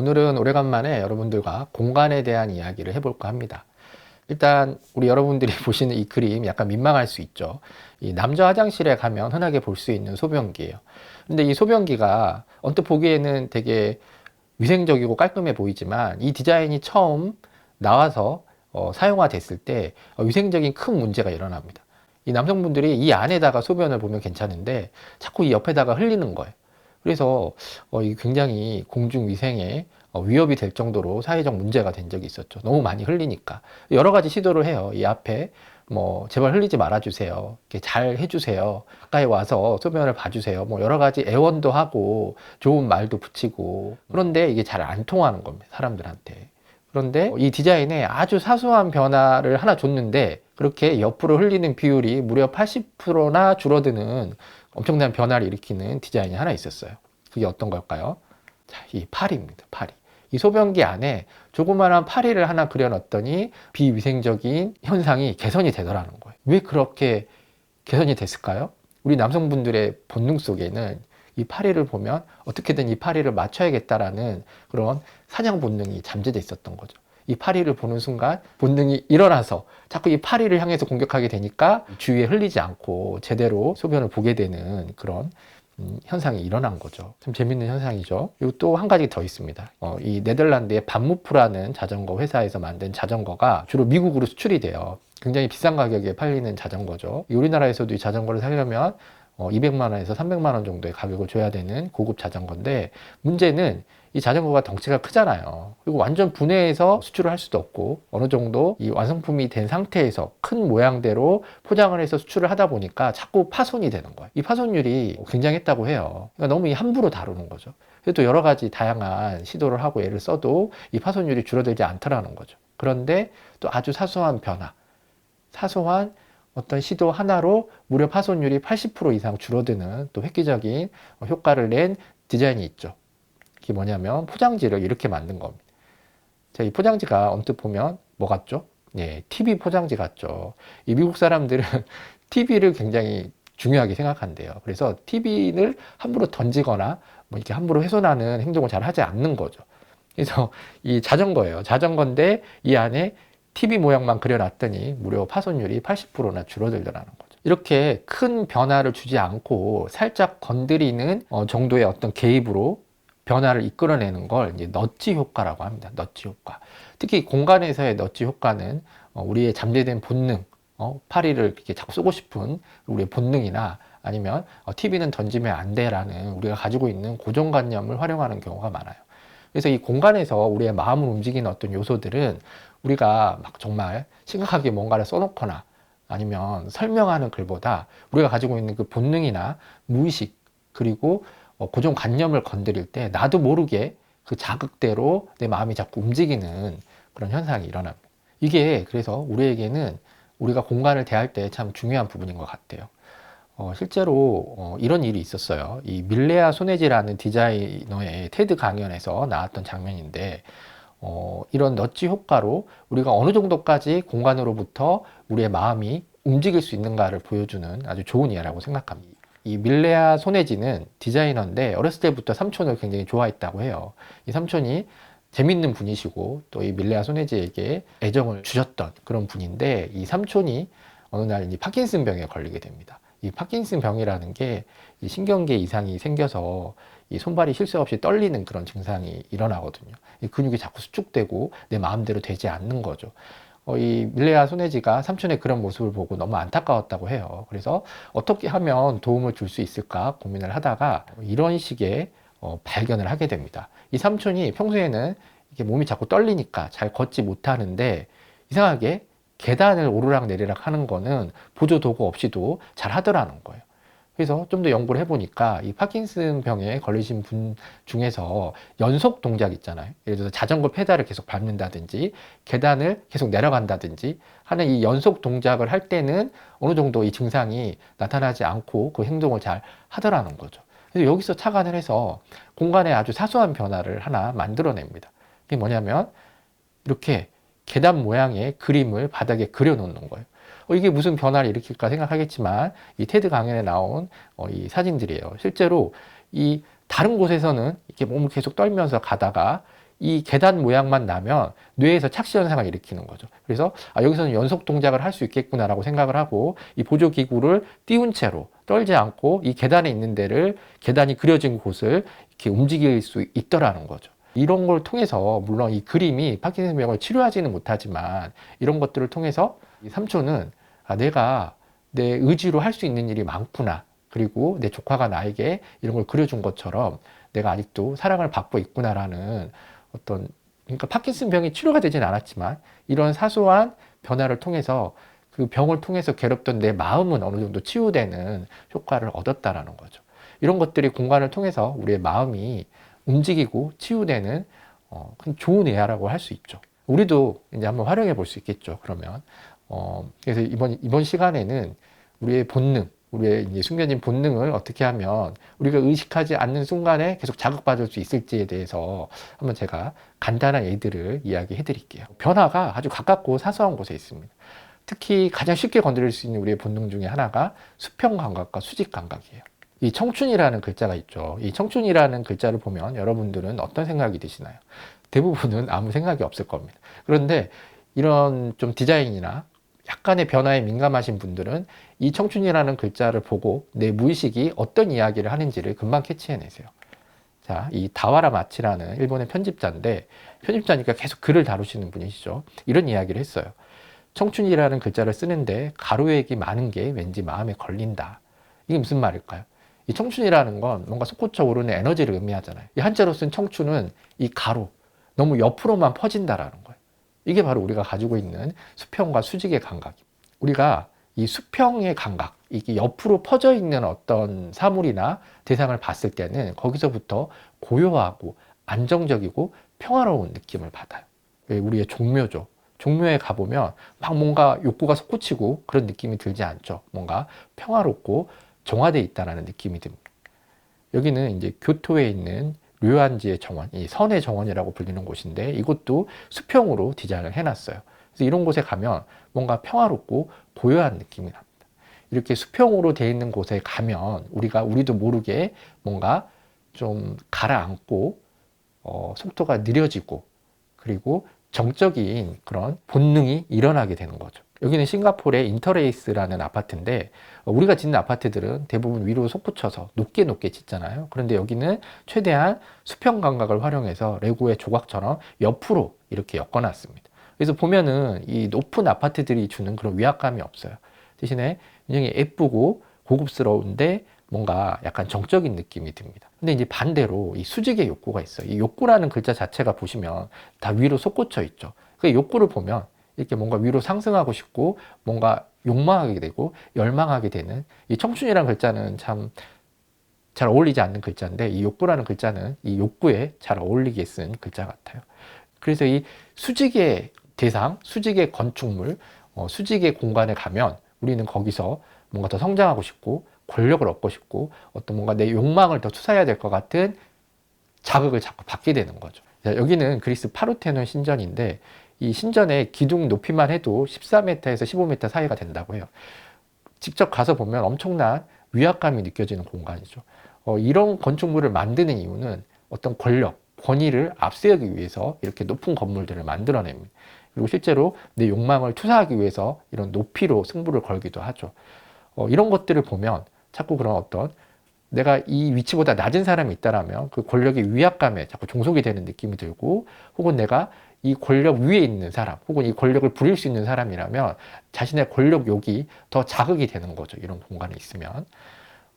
오늘은 오래간만에 여러분들과 공간에 대한 이야기를 해볼까 합니다. 일단 우리 여러분들이 보시는 이 그림 약간 민망할 수 있죠. 이 남자 화장실에 가면 흔하게 볼 수 있는 소변기예요. 근데 이 소변기가 언뜻 보기에는 되게 위생적이고 깔끔해 보이지만 이 디자인이 처음 나와서 사용화됐을 때 위생적인 큰 문제가 일어납니다. 이 남성분들이 이 안에다가 소변을 보면 괜찮은데 자꾸 이 옆에다가 흘리는 거예요. 그래서 이게 굉장히 공중위생에 위협이 될 정도로 사회적 문제가 된 적이 있었죠. 너무 많이 흘리니까. 여러 가지 시도를 해요. 이 앞에 뭐 제발 흘리지 말아주세요. 이렇게 잘 해주세요. 가까이 와서 소변을 봐주세요. 뭐 여러 가지 애원도 하고 좋은 말도 붙이고 그런데 이게 잘 안 통하는 겁니다. 사람들한테. 그런데 이 디자인에 아주 사소한 변화를 하나 줬는데 그렇게 옆으로 흘리는 비율이 무려 80%나 줄어드는 엄청난 변화를 일으키는 디자인이 하나 있었어요. 그게 어떤 걸까요? 자, 이 파리입니다. 파리. 이 소변기 안에 조그마한 파리를 하나 그려놨더니 비위생적인 현상이 개선이 되더라는 거예요. 왜 그렇게 개선이 됐을까요? 우리 남성분들의 본능 속에는 이 파리를 보면 어떻게든 이 파리를 맞춰야겠다라는 그런 사냥 본능이 잠재돼 있었던 거죠. 이 파리를 보는 순간 본능이 일어나서 자꾸 이 파리를 향해서 공격하게 되니까 주위에 흘리지 않고 제대로 소변을 보게 되는 그런 현상이 일어난 거죠. 참 재밌는 현상이죠. 그리고 또 한 가지 더 있습니다. 이 네덜란드의 반무프라는 자전거 회사에서 만든 자전거가 주로 미국으로 수출이 돼요. 굉장히 비싼 가격에 팔리는 자전거죠. 우리나라에서도 이 자전거를 사려면 200만 원에서 300만 원 정도의 가격을 줘야 되는 고급 자전거인데 문제는 이 자전거가 덩치가 크잖아요. 그리고 완전 분해해서 수출을 할 수도 없고 어느 정도 이 완성품이 된 상태에서 큰 모양대로 포장을 해서 수출을 하다 보니까 자꾸 파손이 되는 거예요. 이 파손율이 굉장했다고 해요. 그러니까 너무 함부로 다루는 거죠. 그래도 여러 가지 다양한 시도를 하고 애를 써도 이 파손율이 줄어들지 않더라는 거죠. 그런데 또 아주 사소한 변화, 사소한 어떤 시도 하나로 무려 파손율이 80% 이상 줄어드는 또 획기적인 효과를 낸 디자인이 있죠. 그게 뭐냐면 포장지를 이렇게 만든 겁니다. 자, 이 포장지가 언뜻 보면 뭐 같죠? 네, TV 포장지 같죠. 이 미국 사람들은 TV를 굉장히 중요하게 생각한대요. 그래서 TV를 함부로 던지거나 뭐 이렇게 함부로 훼손하는 행동을 잘 하지 않는 거죠. 그래서 이 자전거예요. 자전거인데 이 안에 TV 모양만 그려놨더니 무려 파손율이 80%나 줄어들더라는 거죠. 이렇게 큰 변화를 주지 않고 살짝 건드리는 정도의 어떤 개입으로 변화를 이끌어내는 걸 이제 너치 효과라고 합니다. 너치 효과. 특히 공간에서의 너치 효과는 우리의 잠재된 본능, 파리를 이렇게 자꾸 쏘고 싶은 우리의 본능이나 아니면 TV는 던지면 안 돼라는 우리가 가지고 있는 고정관념을 활용하는 경우가 많아요. 그래서 이 공간에서 우리의 마음을 움직이는 어떤 요소들은 우리가 막 정말 심각하게 뭔가를 써놓거나 아니면 설명하는 글보다 우리가 가지고 있는 그 본능이나 무의식 그리고 고정관념을 건드릴 때 나도 모르게 그 자극대로 내 마음이 자꾸 움직이는 그런 현상이 일어납니다. 이게 그래서 우리에게는 우리가 공간을 대할 때 참 중요한 부분인 것 같아요. 실제로 이런 일이 있었어요. 이 밀레아 소네지라는 디자이너의 테드 강연에서 나왔던 장면인데 이런 너치 효과로 우리가 어느 정도까지 공간으로부터 우리의 마음이 움직일 수 있는가를 보여주는 아주 좋은 예라고 생각합니다. 이 밀레아 소네지는 디자이너인데 어렸을 때부터 삼촌을 굉장히 좋아했다고 해요. 이 삼촌이 재밌는 분이시고 또 이 밀레아 소네지에게 애정을 주셨던 그런 분인데 이 삼촌이 어느 날 이 파킨슨 병에 걸리게 됩니다. 이 파킨슨 병이라는 게 이 신경계 이상이 생겨서 이 손발이 쉴 새 없이 떨리는 그런 증상이 일어나거든요. 이 근육이 자꾸 수축되고 내 마음대로 되지 않는 거죠. 이 밀레아 소네지가 삼촌의 그런 모습을 보고 너무 안타까웠다고 해요. 그래서 어떻게 하면 도움을 줄 수 있을까 고민을 하다가 이런 식의 발견을 하게 됩니다. 이 삼촌이 평소에는 이렇게 몸이 자꾸 떨리니까 잘 걷지 못하는데 이상하게 계단을 오르락 내리락 하는 거는 보조 도구 없이도 잘 하더라는 거예요. 그래서 좀 더 연구를 해보니까 이 파킨슨 병에 걸리신 분 중에서 연속 동작 있잖아요. 예를 들어서 자전거 페달을 계속 밟는다든지 계단을 계속 내려간다든지 하는 이 연속 동작을 할 때는 어느 정도 이 증상이 나타나지 않고 그 행동을 잘 하더라는 거죠. 그래서 여기서 착안을 해서 공간에 아주 사소한 변화를 하나 만들어냅니다. 이게 뭐냐면 이렇게 계단 모양의 그림을 바닥에 그려 놓는 거예요. 이게 무슨 변화를 일으킬까 생각하겠지만 이 테드 강연에 나온 이 사진들이에요. 실제로 이 다른 곳에서는 이렇게 몸을 계속 떨면서 가다가 이 계단 모양만 나면 뇌에서 착시 현상을 일으키는 거죠. 그래서 여기서는 연속 동작을 할 수 있겠구나라고 생각을 하고 이 보조기구를 띄운 채로 떨지 않고 이 계단에 있는 데를 계단이 그려진 곳을 이렇게 움직일 수 있더라는 거죠. 이런 걸 통해서 물론 이 그림이 파킨슨 병을 치료하지는 못하지만 이런 것들을 통해서 이 삼촌은 내가 내 의지로 할 수 있는 일이 많구나. 그리고 내 조카가 나에게 이런 걸 그려준 것처럼 내가 아직도 사랑을 받고 있구나라는 어떤, 그러니까 파킨슨 병이 치료가 되진 않았지만 이런 사소한 변화를 통해서 그 병을 통해서 괴롭던 내 마음은 어느 정도 치유되는 효과를 얻었다라는 거죠. 이런 것들이 공간을 통해서 우리의 마음이 움직이고 치유되는 좋은 예화라고 할 수 있죠. 우리도 이제 한번 활용해 볼 수 있겠죠. 그러면 그래서 이번 시간에는 우리의 본능, 우리의 이제 숨겨진 본능을 어떻게 하면 우리가 의식하지 않는 순간에 계속 자극받을 수 있을지에 대해서 한번 제가 간단한 예들을 이야기해 드릴게요. 변화가 아주 가깝고 사소한 곳에 있습니다. 특히 가장 쉽게 건드릴 수 있는 우리의 본능 중에 하나가 수평 감각과 수직 감각이에요. 이 청춘이라는 글자가 있죠. 이 청춘이라는 글자를 보면 여러분들은 어떤 생각이 드시나요? 대부분은 아무 생각이 없을 겁니다. 그런데 이런 좀 디자인이나 약간의 변화에 민감하신 분들은 이 청춘이라는 글자를 보고 내 무의식이 어떤 이야기를 하는지를 금방 캐치해내세요. 자, 이 다와라 마치라는 일본의 편집자인데, 편집자니까 계속 글을 다루시는 분이시죠. 이런 이야기를 했어요. 청춘이라는 글자를 쓰는데 가로액이 많은 게 왠지 마음에 걸린다. 이게 무슨 말일까요? 이 청춘이라는 건 뭔가 솟구쳐 오르는 에너지를 의미하잖아요. 이 한자로 쓴 청춘은 이 가로, 너무 옆으로만 퍼진다라는 거예요. 이게 바로 우리가 가지고 있는 수평과 수직의 감각입니다. 우리가 이 수평의 감각, 이게 옆으로 퍼져 있는 어떤 사물이나 대상을 봤을 때는 거기서부터 고요하고 안정적이고 평화로운 느낌을 받아요. 우리의 종묘죠. 종묘에 가보면 막 뭔가 욕구가 솟구치고 그런 느낌이 들지 않죠. 뭔가 평화롭고 정화되어 있다는 느낌이 듭니다. 여기는 이제 교토에 있는 류안지의 정원, 이 선의 정원이라고 불리는 곳인데 이곳도 수평으로 디자인을 해놨어요. 그래서 이런 곳에 가면 뭔가 평화롭고 고요한 느낌이 납니다. 이렇게 수평으로 되어 있는 곳에 가면 우리도 모르게 뭔가 좀 가라앉고 속도가 느려지고 그리고 정적인 그런 본능이 일어나게 되는 거죠. 여기는 싱가포르의 인터레이스라는 아파트인데 우리가 짓는 아파트들은 대부분 위로 솟구쳐서 높게 짓잖아요. 그런데 여기는 최대한 수평 감각을 활용해서 레고의 조각처럼 옆으로 이렇게 엮어놨습니다. 그래서 보면은 이 높은 아파트들이 주는 그런 위압감이 없어요. 대신에 굉장히 예쁘고 고급스러운데 뭔가 약간 정적인 느낌이 듭니다. 근데 이제 반대로 이 수직의 욕구가 있어요. 이 욕구라는 글자 자체가 보시면 다 위로 솟구쳐 있죠. 그 욕구를 보면 이렇게 뭔가 위로 상승하고 싶고 뭔가 욕망하게 되고 열망하게 되는, 이 청춘이라는 글자는 참 잘 어울리지 않는 글자인데 이 욕구라는 글자는 이 욕구에 잘 어울리게 쓴 글자 같아요. 그래서 이 수직의 대상, 수직의 건축물, 수직의 공간에 가면 우리는 거기서 뭔가 더 성장하고 싶고 권력을 얻고 싶고 어떤 뭔가 내 욕망을 더 투사해야 될 것 같은 자극을 자꾸 받게 되는 거죠. 여기는 그리스 파르테논 신전인데 이 신전의 기둥 높이만 해도 14m에서 15m 사이가 된다고 해요. 직접 가서 보면 엄청난 위압감이 느껴지는 공간이죠. 이런 건축물을 만드는 이유는 어떤 권력, 권위를 앞세우기 위해서 이렇게 높은 건물들을 만들어냅니다. 그리고 실제로 내 욕망을 투사하기 위해서 이런 높이로 승부를 걸기도 하죠. 이런 것들을 보면 자꾸 그런 어떤 내가 이 위치보다 낮은 사람이 있다라면 그 권력의 위압감에 자꾸 종속이 되는 느낌이 들고, 혹은 내가 이 권력 위에 있는 사람, 혹은 이 권력을 부릴 수 있는 사람이라면 자신의 권력욕이 더 자극이 되는 거죠. 이런 공간에 있으면.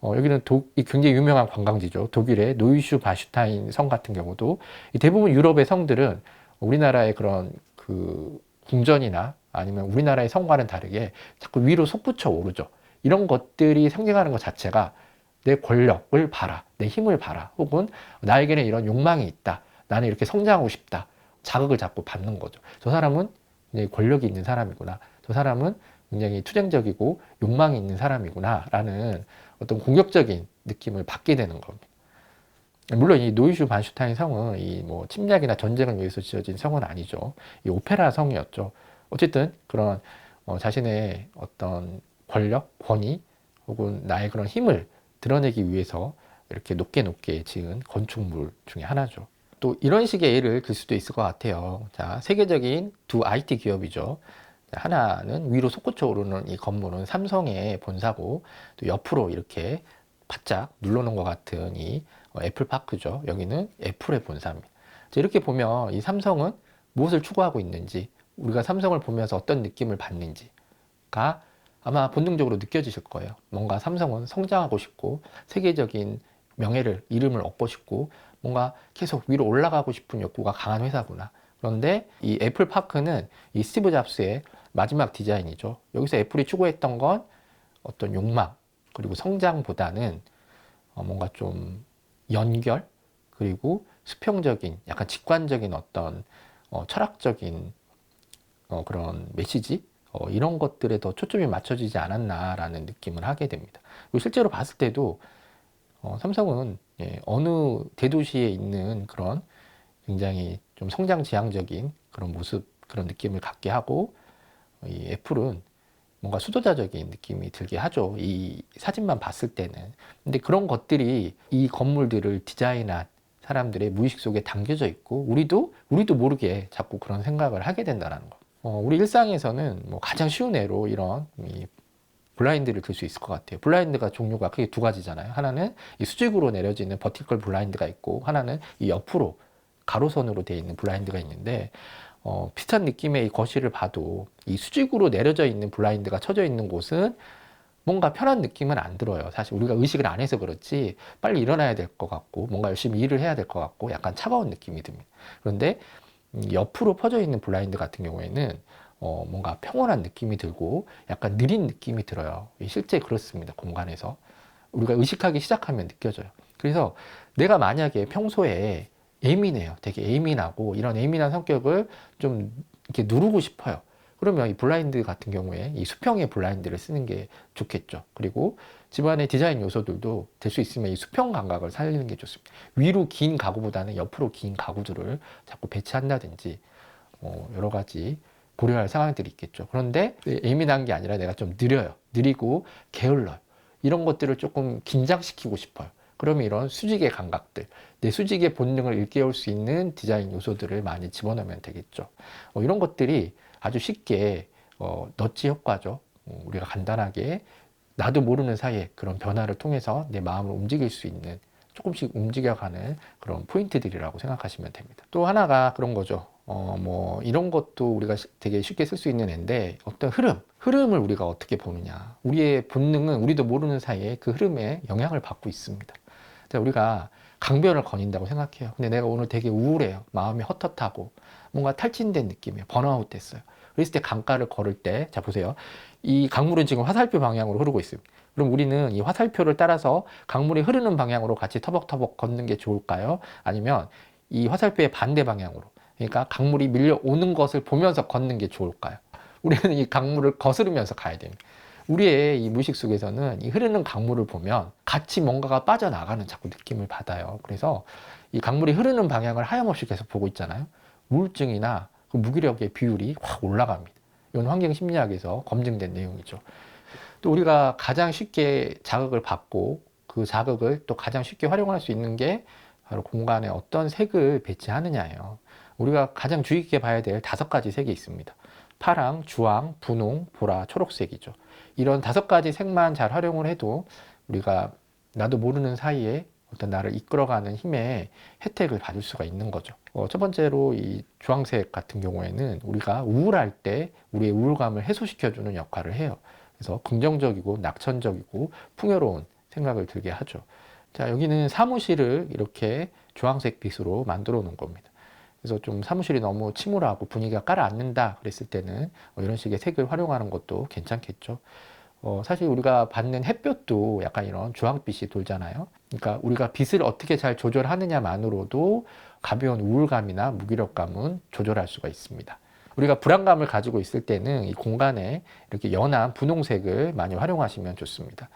여기는 굉장히 유명한 관광지죠. 독일의 노이슈바슈타인 성 같은 경우도 대부분 유럽의 성들은 우리나라의 그런 그 궁전이나 아니면 우리나라의 성과는 다르게 자꾸 위로 솟구쳐 오르죠. 이런 것들이 상징하는 것 자체가 내 권력을 봐라, 내 힘을 봐라, 혹은 나에게는 이런 욕망이 있다, 나는 이렇게 성장하고 싶다, 자극을 자꾸 받는 거죠. 저 사람은 굉장히 권력이 있는 사람이구나, 저 사람은 굉장히 투쟁적이고 욕망이 있는 사람이구나 라는 어떤 공격적인 느낌을 받게 되는 겁니다. 물론 이 노이슈 반슈타인 성은 이 뭐 침략이나 전쟁을 위해서 지어진 성은 아니죠. 이 오페라 성이었죠. 어쨌든 그런 자신의 어떤 권력, 권위, 혹은 나의 그런 힘을 드러내기 위해서 이렇게 높게 지은 건축물 중에 하나죠. 또 이런 식의 예를 들 수도 있을 것 같아요. 자, 세계적인 두 IT 기업이죠. 하나는 위로 솟구쳐 오르는 이 건물은 삼성의 본사고, 또 옆으로 이렇게 바짝 눌러놓은 것 같은 이 애플파크죠. 여기는 애플의 본사입니다. 자, 이렇게 보면 이 삼성은 무엇을 추구하고 있는지, 우리가 삼성을 보면서 어떤 느낌을 받는지가 아마 본능적으로 느껴지실 거예요. 뭔가 삼성은 성장하고 싶고 세계적인 명예를, 이름을 얻고 싶고 뭔가 계속 위로 올라가고 싶은 욕구가 강한 회사구나. 그런데 이 애플파크는 이 스티브 잡스의 마지막 디자인이죠. 여기서 애플이 추구했던 건 어떤 욕망 그리고 성장보다는 뭔가 좀 연결 그리고 수평적인 약간 직관적인 어떤 철학적인 그런 메시지 이런 것들에 더 초점이 맞춰지지 않았나라는 느낌을 하게 됩니다. 그리고 실제로 봤을 때도 삼성은 어느 대도시에 있는 그런 굉장히 좀 성장 지향적인 그런 모습, 그런 느낌을 갖게 하고, 이 애플은 뭔가 수도자적인 느낌이 들게 하죠. 이 사진만 봤을 때는. 근데 그런 것들이 이 건물들을 디자인한 사람들의 무의식 속에 담겨져 있고, 우리도 모르게 자꾸 그런 생각을 하게 된다는 거. 우리 일상에서는 뭐 가장 쉬운 예로 이런 이 블라인드를 들 수 있을 것 같아요. 블라인드가 종류가 크게 두 가지잖아요. 하나는 이 수직으로 내려지는 버티컬 블라인드가 있고, 하나는 이 옆으로 가로선으로 되어 있는 블라인드가 있는데, 비슷한 느낌의 이 거실을 봐도 이 수직으로 내려져 있는 블라인드가 쳐져 있는 곳은 뭔가 편한 느낌은 안 들어요. 사실 우리가 의식을 안 해서 그렇지 빨리 일어나야 될 것 같고 뭔가 열심히 일을 해야 될 것 같고 약간 차가운 느낌이 듭니다. 그런데 옆으로 퍼져 있는 블라인드 같은 경우에는 뭔가 평온한 느낌이 들고 약간 느린 느낌이 들어요. 실제 그렇습니다. 공간에서. 우리가 의식하기 시작하면 느껴져요. 그래서 내가 만약에 평소에 예민해요. 되게 예민하고 이런 예민한 성격을 좀 이렇게 누르고 싶어요. 그러면 이 블라인드 같은 경우에 이 수평의 블라인드를 쓰는 게 좋겠죠. 그리고 집안의 디자인 요소들도 될 수 있으면 이 수평 감각을 살리는 게 좋습니다. 위로 긴 가구보다는 옆으로 긴 가구들을 자꾸 배치한다든지 여러 가지 고려할 상황들이 있겠죠. 그런데 예민한 게 아니라 내가 좀 느려요. 느리고 게을러요. 이런 것들을 조금 긴장시키고 싶어요. 그러면 이런 수직의 감각들, 내 수직의 본능을 일깨울 수 있는 디자인 요소들을 많이 집어넣으면 되겠죠. 이런 것들이 아주 쉽게 너치 효과죠. 우리가 간단하게 나도 모르는 사이에 그런 변화를 통해서 내 마음을 움직일 수 있는 조금씩 움직여가는 그런 포인트들이라고 생각하시면 됩니다. 또 하나가 그런 거죠. 뭐 이런 것도 우리가 되게 쉽게 쓸 수 있는 앤데 어떤 흐름을 우리가 어떻게 보느냐. 우리의 본능은 우리도 모르는 사이에 그 흐름에 영향을 받고 있습니다. 우리가 강변을 거닌다고 생각해요. 근데 내가 오늘 되게 우울해요. 마음이 헛헛하고 뭔가 탈진된 느낌이에요. 번아웃 됐어요. 그랬을 때 강가를 걸을 때, 자 보세요. 이 강물은 지금 화살표 방향으로 흐르고 있습니다. 그럼 우리는 이 화살표를 따라서 강물이 흐르는 방향으로 같이 터벅터벅 걷는 게 좋을까요? 아니면 이 화살표의 반대 방향으로, 그러니까 강물이 밀려오는 것을 보면서 걷는 게 좋을까요? 우리는 이 강물을 거스르면서 가야 됩니다. 우리의 이 무의식 속에서는 이 흐르는 강물을 보면 같이 뭔가가 빠져나가는 자꾸 느낌을 받아요. 그래서 이 강물이 흐르는 방향을 하염없이 계속 보고 있잖아요. 우울증이나 그 무기력의 비율이 확 올라갑니다. 이건 환경심리학에서 검증된 내용이죠. 또 우리가 가장 쉽게 자극을 받고 그 자극을 또 가장 쉽게 활용할 수 있는 게 바로 공간에 어떤 색을 배치하느냐예요. 우리가 가장 주의 깊게 봐야 될 5가지 색이 있습니다. 파랑, 주황, 분홍, 보라, 초록색이죠. 이런 5가지 색만 잘 활용을 해도 우리가 나도 모르는 사이에 어떤 나를 이끌어가는 힘의 혜택을 받을 수가 있는 거죠. 첫 번째로 이 주황색 같은 경우에는 우리가 우울할 때 우리의 우울감을 해소시켜주는 역할을 해요. 그래서 긍정적이고 낙천적이고 풍요로운 생각을 들게 하죠. 자, 여기는 사무실을 이렇게 주황색 빛으로 만들어 놓은 겁니다. 그래서 좀 사무실이 너무 침울하고 분위기가 깔아앉는다 그랬을 때는 이런 식의 색을 활용하는 것도 괜찮겠죠. 사실 우리가 받는 햇볕도 약간 이런 주황빛이 돌잖아요. 그러니까 우리가 빛을 어떻게 잘 조절하느냐만으로도 가벼운 우울감이나 무기력감은 조절할 수가 있습니다. 우리가 불안감을 가지고 있을 때는 이 공간에 이렇게 연한 분홍색을 많이 활용하시면 좋습니다.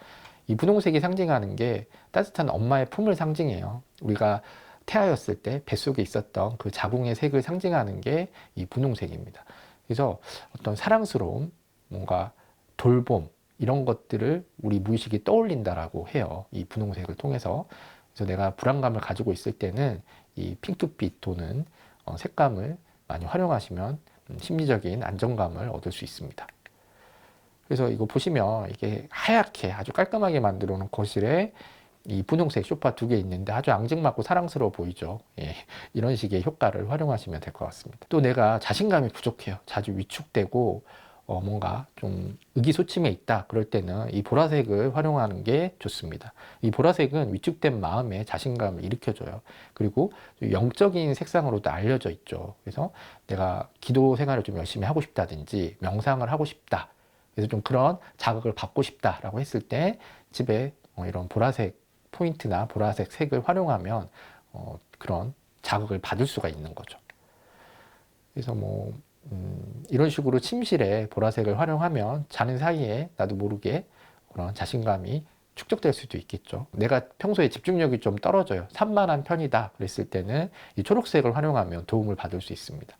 이 분홍색이 상징하는 게 따뜻한 엄마의 품을 상징해요. 우리가 태아였을 때 뱃속에 있었던 그 자궁의 색을 상징하는 게 이 분홍색입니다. 그래서 어떤 사랑스러움, 뭔가 돌봄, 이런 것들을 우리 무의식이 떠올린다라고 해요. 이 분홍색을 통해서. 그래서 내가 불안감을 가지고 있을 때는 이 핑크빛 도는 색감을 많이 활용하시면 심리적인 안정감을 얻을 수 있습니다. 그래서 이거 보시면 이게 하얗게 아주 깔끔하게 만들어 놓은 거실에 이 분홍색 소파 2개 있는데 아주 앙증맞고 사랑스러워 보이죠. 예, 이런 식의 효과를 활용하시면 될 것 같습니다. 또 내가 자신감이 부족해요. 자주 위축되고 뭔가 좀 의기소침해 있다. 그럴 때는 이 보라색을 활용하는 게 좋습니다. 이 보라색은 위축된 마음에 자신감을 일으켜줘요. 그리고 영적인 색상으로도 알려져 있죠. 그래서 내가 기도 생활을 좀 열심히 하고 싶다든지 명상을 하고 싶다. 그래서 좀 그런 자극을 받고 싶다라고 했을 때 집에 이런 보라색 포인트나 보라색 색을 활용하면 그런 자극을 받을 수가 있는 거죠. 그래서 이런 식으로 침실에 보라색을 활용하면 자는 사이에 나도 모르게 그런 자신감이 축적될 수도 있겠죠. 내가 평소에 집중력이 좀 떨어져요. 산만한 편이다. 그랬을 때는 이 초록색을 활용하면 도움을 받을 수 있습니다.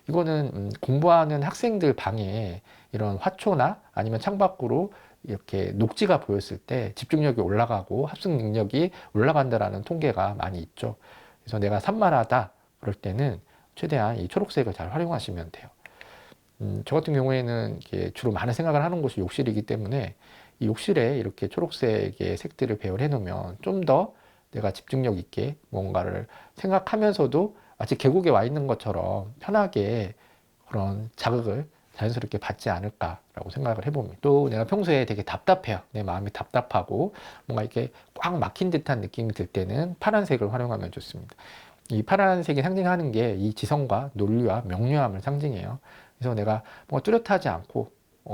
이거는 공부하는 학생들 방에 이런 화초나 아니면 창밖으로 이렇게 녹지가 보였을 때 집중력이 올라가고 합숙 능력이 올라간다라는 통계가 많이 있죠. 그래서 내가 산만하다 그럴 때는 최대한 이 초록색을 잘 활용하시면 돼요. 저 같은 경우에는 이렇게 주로 많은 생각을 하는 곳이 욕실이기 때문에 이 욕실에 이렇게 초록색의 색들을 배열해 놓으면 좀 더 내가 집중력 있게 뭔가를 생각하면서도 마치 계곡에 와 있는 것처럼 편하게 그런 자극을 자연스럽게 받지 않을까라고 생각을 해봅니다. 또 내가 평소에 되게 답답해요. 내 마음이 답답하고 뭔가 이렇게 꽉 막힌 듯한 느낌이 들 때는 파란색을 활용하면 좋습니다. 이 파란색이 상징하는 게 이 지성과 논리와 명료함을 상징해요. 그래서 내가 뭔가 뚜렷하지 않고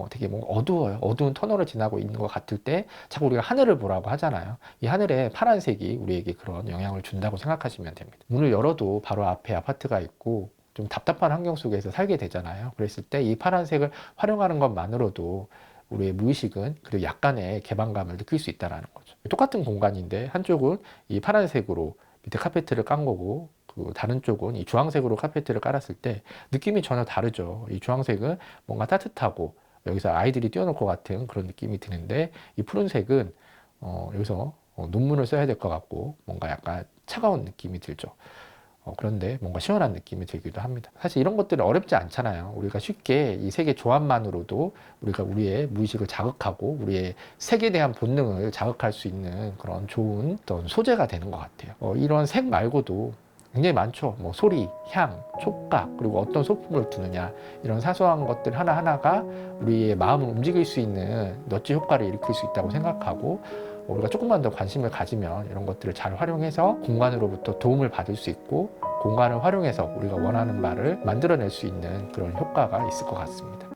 되게 뭔가 어두워요. 어두운 터널을 지나고 있는 것 같을 때 자꾸 우리가 하늘을 보라고 하잖아요. 이 하늘에 파란색이 우리에게 그런 영향을 준다고 생각하시면 됩니다. 문을 열어도 바로 앞에 아파트가 있고 좀 답답한 환경 속에서 살게 되잖아요. 그랬을 때 이 파란색을 활용하는 것만으로도 우리의 무의식은 그리고 약간의 개방감을 느낄 수 있다는 거죠. 똑같은 공간인데 한쪽은 이 파란색으로 밑에 카페트를 깐 거고 그 다른 쪽은 이 주황색으로 카페트를 깔았을 때 느낌이 전혀 다르죠. 이 주황색은 뭔가 따뜻하고 여기서 아이들이 뛰어놀 것 같은 그런 느낌이 드는데 이 푸른색은 여기서 논문을 써야 될 것 같고 뭔가 약간 차가운 느낌이 들죠. 그런데 뭔가 시원한 느낌이 들기도 합니다. 사실 이런 것들은 어렵지 않잖아요. 우리가 쉽게 이 색의 조합만으로도 우리가 우리의 무의식을 자극하고 우리의 색에 대한 본능을 자극할 수 있는 그런 좋은 어떤 소재가 되는 것 같아요. 이런 색 말고도 굉장히 많죠. 뭐 소리, 향, 촉각, 그리고 어떤 소품을 두느냐 이런 사소한 것들 하나하나가 우리의 마음을 움직일 수 있는 너치 효과를 일으킬 수 있다고 생각하고 우리가 조금만 더 관심을 가지면 이런 것들을 잘 활용해서 공간으로부터 도움을 받을 수 있고 공간을 활용해서 우리가 원하는 바를 만들어낼 수 있는 그런 효과가 있을 것 같습니다.